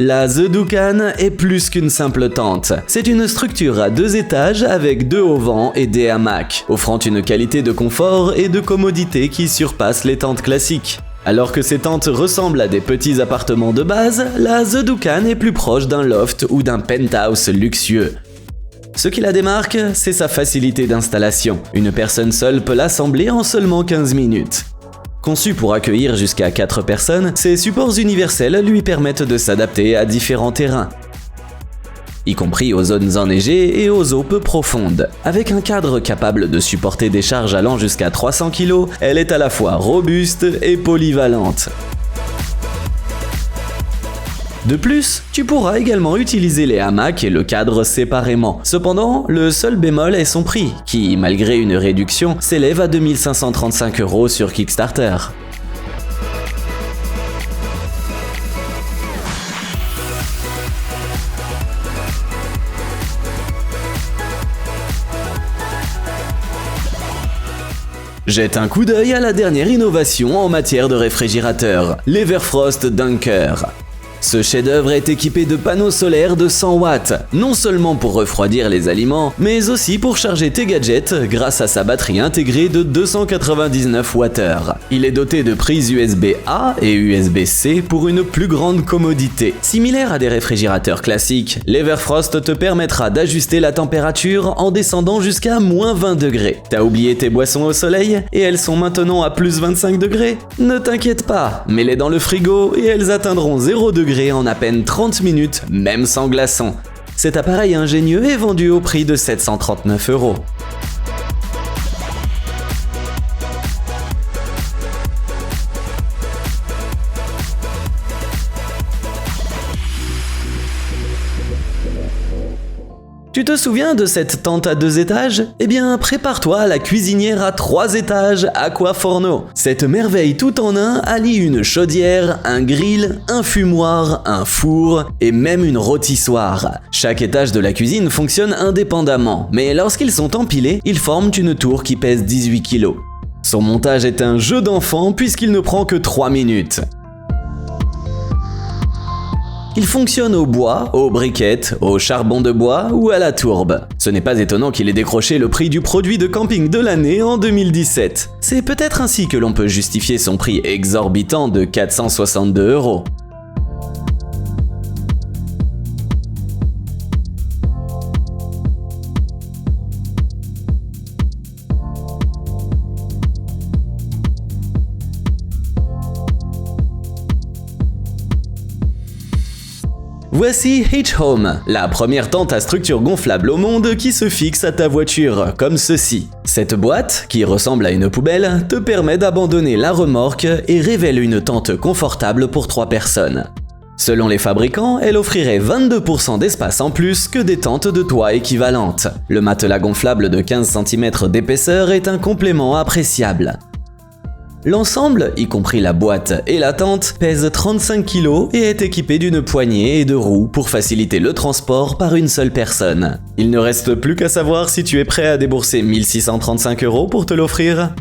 La The Doucan est plus qu'une simple tente. C'est une structure à 2 étages avec 2 auvents et des hamacs, offrant une qualité de confort et de commodité qui surpasse les tentes classiques. Alors que ces tentes ressemblent à des petits appartements de base, la The Doucan est plus proche d'un loft ou d'un penthouse luxueux. Ce qui la démarque, c'est sa facilité d'installation. Une personne seule peut l'assembler en seulement 15 minutes. Conçu pour accueillir jusqu'à 4 personnes, ces supports universels lui permettent de s'adapter à différents terrains, y compris aux zones enneigées et aux eaux peu profondes. Avec un cadre capable de supporter des charges allant jusqu'à 300 kg, elle est à la fois robuste et polyvalente. De plus, tu pourras également utiliser les hamacs et le cadre séparément. Cependant, le seul bémol est son prix, qui, malgré une réduction, s'élève à 2 535 € sur Kickstarter. Jette un coup d'œil à la dernière innovation en matière de réfrigérateur, l'Everfrost Dunker. Ce chef-d'œuvre est équipé de panneaux solaires de 100 watts, non seulement pour refroidir les aliments, mais aussi pour charger tes gadgets grâce à sa batterie intégrée de 299 Wh. Il est doté de prises USB-A et USB-C pour une plus grande commodité. Similaire à des réfrigérateurs classiques, l'Everfrost te permettra d'ajuster la température en descendant jusqu'à moins 20 degrés. T'as oublié tes boissons au soleil et elles sont maintenant à plus 25 degrés? Ne t'inquiète pas, mets-les dans le frigo et elles atteindront 0 degrés en à peine 30 minutes, même sans glaçons. Cet appareil ingénieux est vendu au prix de 739 €. Tu te souviens de cette tente à 2 étages? Eh bien, prépare-toi à la cuisinière à 3 étages Aquaforno. Cette merveille tout en un allie une chaudière, un grill, un fumoir, un four et même une rôtissoire. Chaque étage de la cuisine fonctionne indépendamment, mais lorsqu'ils sont empilés, ils forment une tour qui pèse 18 kg. Son montage est un jeu d'enfant puisqu'il ne prend que 3 minutes. Il fonctionne au bois, aux briquettes, au charbon de bois ou à la tourbe. Ce n'est pas étonnant qu'il ait décroché le prix du produit de camping de l'année en 2017. C'est peut-être ainsi que l'on peut justifier son prix exorbitant de 462 €. Voici Hitch Home, la première tente à structure gonflable au monde qui se fixe à ta voiture, comme ceci. Cette boîte, qui ressemble à une poubelle, te permet d'abandonner la remorque et révèle une tente confortable pour 3 personnes. Selon les fabricants, elle offrirait 22% d'espace en plus que des tentes de toit équivalentes. Le matelas gonflable de 15 cm d'épaisseur est un complément appréciable. L'ensemble, y compris la boîte et la tente, pèse 35 kg et est équipé d'une poignée et de roues pour faciliter le transport par une seule personne. Il ne reste plus qu'à savoir si tu es prêt à débourser 1 635 € pour te l'offrir.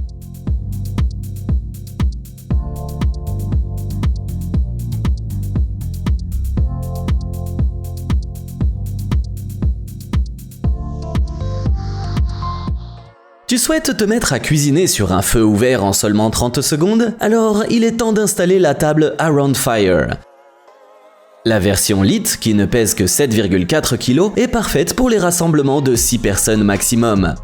Tu souhaites te mettre à cuisiner sur un feu ouvert en seulement 30 secondes? Alors, il est temps d'installer la table Around Fire. La version Lite, qui ne pèse que 7,4 kg, est parfaite pour les rassemblements de 6 personnes maximum.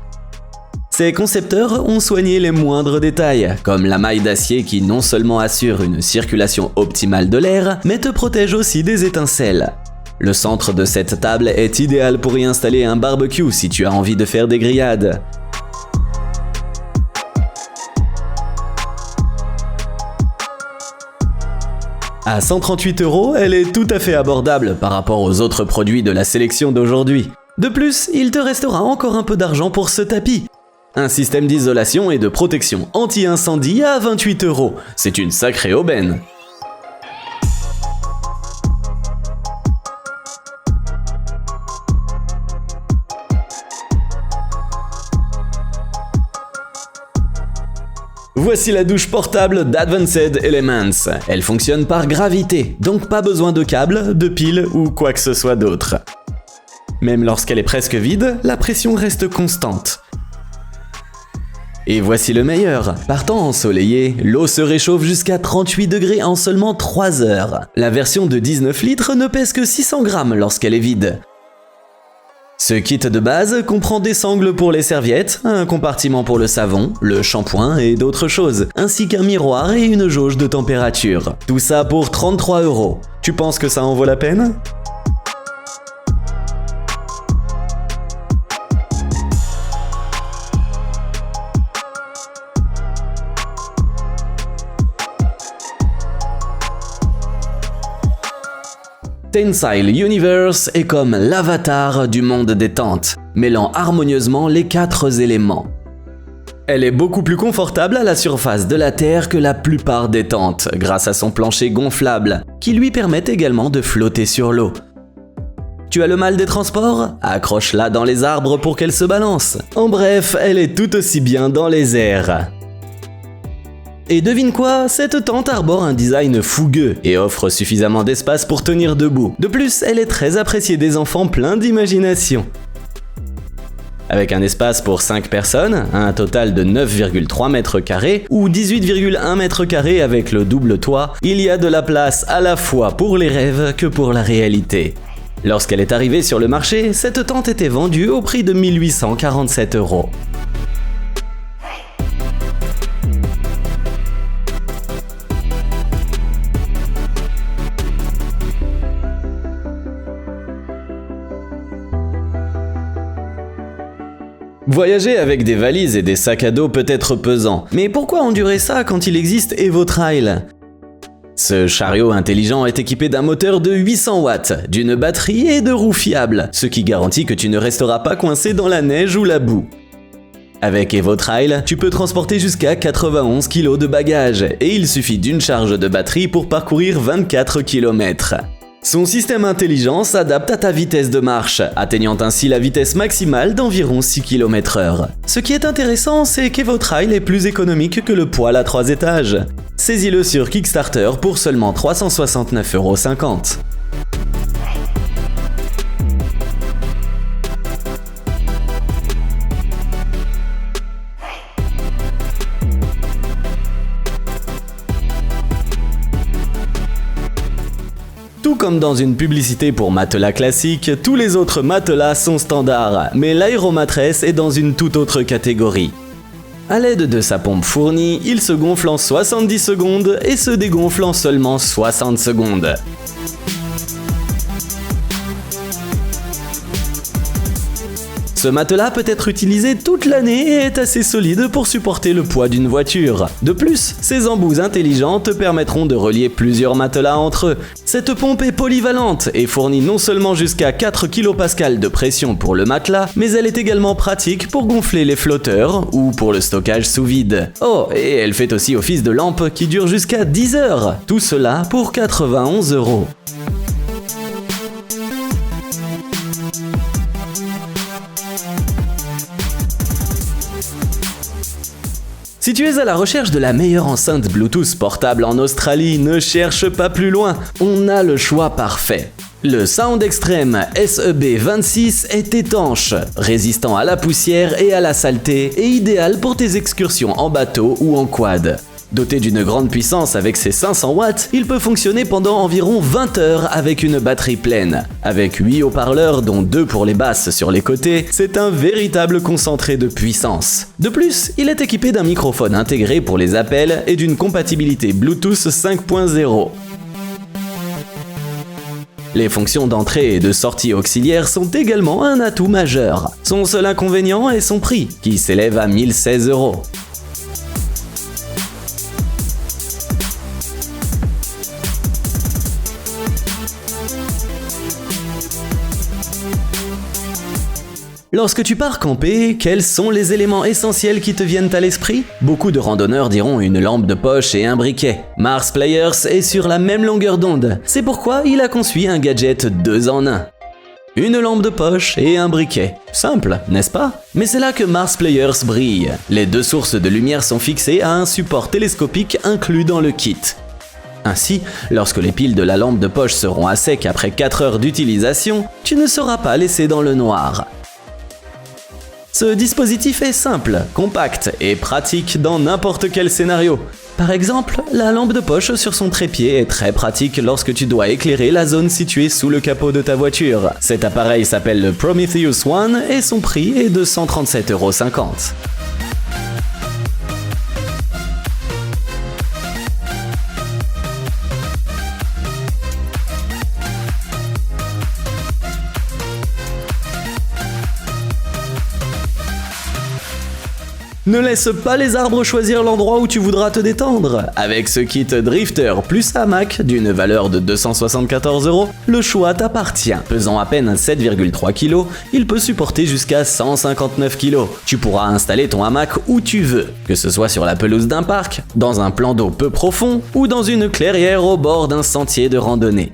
Ces concepteurs ont soigné les moindres détails, comme la maille d'acier qui non seulement assure une circulation optimale de l'air, mais te protège aussi des étincelles. Le centre de cette table est idéal pour y installer un barbecue si tu as envie de faire des grillades. À 138 €, elle est tout à fait abordable par rapport aux autres produits de la sélection d'aujourd'hui. De plus, il te restera encore un peu d'argent pour ce tapis. Un système d'isolation et de protection anti-incendie à 28 €. C'est une sacrée aubaine. Voici la douche portable d'Advanced Elements. Elle fonctionne par gravité, donc pas besoin de câbles, de piles ou quoi que ce soit d'autre. Même lorsqu'elle est presque vide, la pression reste constante. Et voici le meilleur. Par temps ensoleillé, l'eau se réchauffe jusqu'à 38 degrés en seulement 3 heures. La version de 19 litres ne pèse que 600 grammes lorsqu'elle est vide. Ce kit de base comprend des sangles pour les serviettes, un compartiment pour le savon, le shampoing et d'autres choses, ainsi qu'un miroir et une jauge de température. Tout ça pour 33 €. Tu penses que ça en vaut la peine ? Tensile Universe est comme l'avatar du monde des tentes, mêlant harmonieusement les 4 éléments. Elle est beaucoup plus confortable à la surface de la Terre que la plupart des tentes, grâce à son plancher gonflable, qui lui permet également de flotter sur l'eau. Tu as le mal des transports ? Accroche-la dans les arbres pour qu'elle se balance. En bref, elle est tout aussi bien dans les airs. Et devine quoi, cette tente arbore un design fougueux et offre suffisamment d'espace pour tenir debout. De plus, elle est très appréciée des enfants pleins d'imagination. Avec un espace pour 5 personnes, un total de 9,3 mètres carrés ou 18,1 mètres carrés avec le double toit, il y a de la place à la fois pour les rêves que pour la réalité. Lorsqu'elle est arrivée sur le marché, cette tente était vendue au prix de 1847 €. Voyager avec des valises et des sacs à dos peut être pesant, mais pourquoi endurer ça quand il existe EvoTrail ? Ce chariot intelligent est équipé d'un moteur de 800 watts, d'une batterie et de roues fiables, ce qui garantit que tu ne resteras pas coincé dans la neige ou la boue. Avec EvoTrail, tu peux transporter jusqu'à 91 kg de bagages, et il suffit d'une charge de batterie pour parcourir 24 km. Son système intelligent s'adapte à ta vitesse de marche, atteignant ainsi la vitesse maximale d'environ 6 km/h. Ce qui est intéressant, c'est qu'EvoTrail est plus économique que le poêle à 3 étages. Saisis-le sur Kickstarter pour seulement 369,50 €. Tout comme dans une publicité pour matelas classique, tous les autres matelas sont standards, mais l'Aeromatress est dans une toute autre catégorie. A l'aide de sa pompe fournie, il se gonfle en 70 secondes et se dégonfle en seulement 60 secondes. Ce matelas peut être utilisé toute l'année et est assez solide pour supporter le poids d'une voiture. De plus, ces embouts intelligents te permettront de relier plusieurs matelas entre eux. Cette pompe est polyvalente et fournit non seulement jusqu'à 4 kPa de pression pour le matelas, mais elle est également pratique pour gonfler les flotteurs ou pour le stockage sous vide. Oh, et elle fait aussi office de lampe qui dure jusqu'à 10 heures. Tout cela pour 91 €. Si tu es à la recherche de la meilleure enceinte Bluetooth portable en Australie, ne cherche pas plus loin, on a le choix parfait. Le SoundExtreme SEB26 est étanche, résistant à la poussière et à la saleté et idéal pour tes excursions en bateau ou en quad. Doté d'une grande puissance avec ses 500 watts, il peut fonctionner pendant environ 20 heures avec une batterie pleine. Avec 8 haut-parleurs dont 2 pour les basses sur les côtés, c'est un véritable concentré de puissance. De plus, il est équipé d'un microphone intégré pour les appels et d'une compatibilité Bluetooth 5.0. Les fonctions d'entrée et de sortie auxiliaires sont également un atout majeur. Son seul inconvénient est son prix, qui s'élève à 1016 €. Lorsque tu pars camper, quels sont les éléments essentiels qui te viennent à l'esprit ? Beaucoup de randonneurs diront une lampe de poche et un briquet. Mars Players est sur la même longueur d'onde. C'est pourquoi il a conçu un gadget 2 en 1. une lampe de poche et un briquet. Simple, n'est-ce pas? Mais c'est là que Mars Players brille. Les deux sources de lumière sont fixées à un support télescopique inclus dans le kit. Ainsi, lorsque les piles de la lampe de poche seront à sec après 4 heures d'utilisation, tu ne seras pas laissé dans le noir. Ce dispositif est simple, compact et pratique dans n'importe quel scénario. Par exemple, la lampe de poche sur son trépied est très pratique lorsque tu dois éclairer la zone située sous le capot de ta voiture. Cet appareil s'appelle le Prometheus One et son prix est de 137,50 €. Ne laisse pas les arbres choisir l'endroit où tu voudras te détendre. Avec ce kit Drifter plus hamac d'une valeur de 274 €, le choix t'appartient. Pesant à peine 7,3 kg, il peut supporter jusqu'à 159 kg. Tu pourras installer ton hamac où tu veux, que ce soit sur la pelouse d'un parc, dans un plan d'eau peu profond ou dans une clairière au bord d'un sentier de randonnée.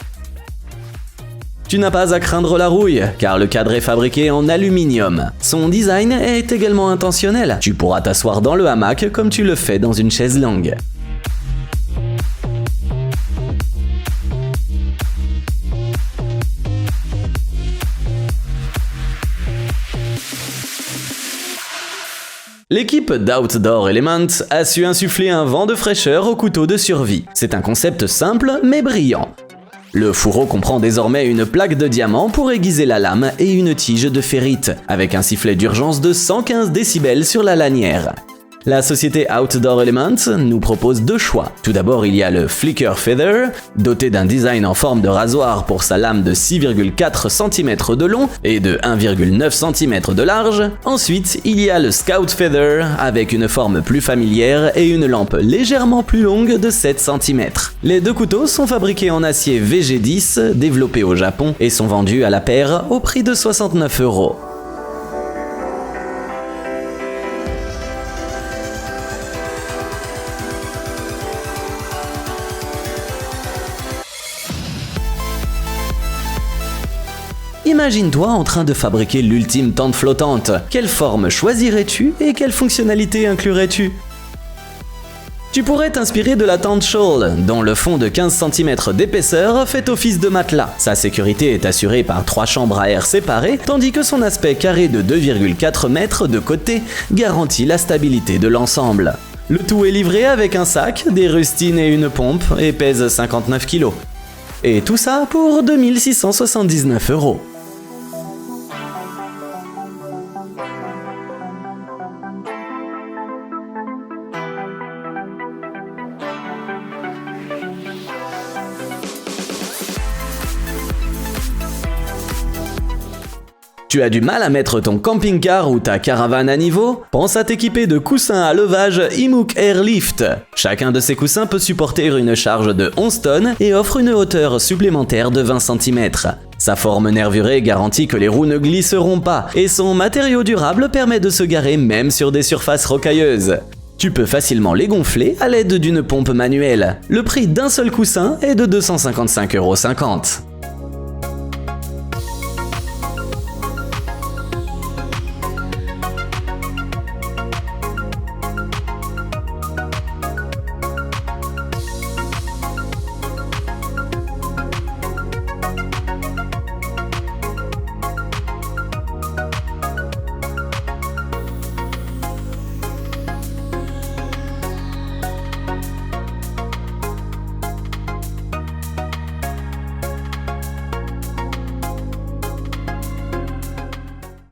Tu n'as pas à craindre la rouille, car le cadre est fabriqué en aluminium. Son design est également intentionnel. Tu pourras t'asseoir dans le hamac comme tu le fais dans une chaise longue. L'équipe d'Outdoor Element a su insuffler un vent de fraîcheur au couteau de survie. C'est un concept simple mais brillant. Le fourreau comprend désormais une plaque de diamant pour aiguiser la lame et une tige de ferrite, avec un sifflet d'urgence de 115 décibels sur la lanière. La société Outdoor Element nous propose deux choix. Tout d'abord, il y a le Flicker Feather, doté d'un design en forme de rasoir pour sa lame de 6,4 cm de long et de 1,9 cm de large. Ensuite, il y a le Scout Feather, avec une forme plus familière et une lampe légèrement plus longue de 7 cm. Les deux couteaux sont fabriqués en acier VG10, développé au Japon, et sont vendus à la paire au prix de 69 €. Imagine-toi en train de fabriquer l'ultime tente flottante. Quelle forme choisirais-tu et quelle fonctionnalité inclurais-tu? Tu pourrais t'inspirer de la tente Shawl, dont le fond de 15 cm d'épaisseur fait office de matelas. Sa sécurité est assurée par 3 chambres à air séparées, tandis que son aspect carré de 2,4 mètres de côté garantit la stabilité de l'ensemble. Le tout est livré avec un sac, des rustines et une pompe et pèse 59 kg. Et tout ça pour 2 679 €. Tu as du mal à mettre ton camping-car ou ta caravane à niveau? Pense à t'équiper de coussins à levage Imook Airlift. Chacun de ces coussins peut supporter une charge de 11 tonnes et offre une hauteur supplémentaire de 20 cm. Sa forme nervurée garantit que les roues ne glisseront pas et son matériau durable permet de se garer même sur des surfaces rocailleuses. Tu peux facilement les gonfler à l'aide d'une pompe manuelle. Le prix d'un seul coussin est de 255,50 €.